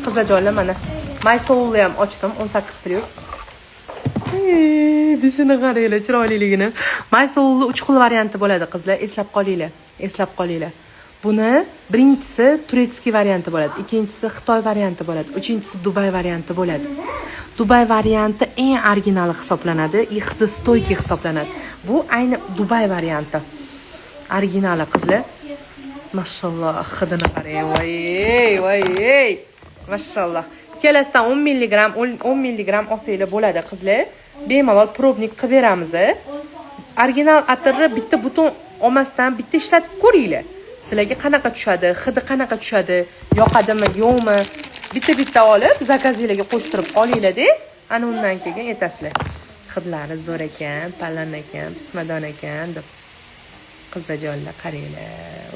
Qizajonlar mana. Maysovulni ham ochdim 18+. Dishini qaranglar, chiroyliligini. Maysovulni 3 xil varianti bo'ladi, qizlar, eslab qolinglar. Buni birinchisi turetskiy varianti bo'ladi, ikkinchisi Xitoy varianti bo'ladi, uchinchisi Dubay varianti bo'ladi. Dubay varianti eng originali hisoblanadi, hidi stoyki hisoblanadi. Bu ayni Dubay varianti. Originali qizlar. Mashalloh, hidini qarang. Voy. Mashalloh. Kelasidan 10 mg olsanglar bo'ladi, qizlar. Bemalol probnik qilib beramiz. Original atirni bitta buton olmasdan bitta ishlatib ko'ringlar. Sizlarga qanaqa tushadi, hidi qanaqa tushadi, yoqadimi, yo'qmi? Bitta olib, zakazinglarga qo'shtirib olinglar-da, ana undan keyin aytasizlar. Hidlari zo'r ekan, pallan ekan, pismadon ekan deb. Qizdajonlar qaranglar.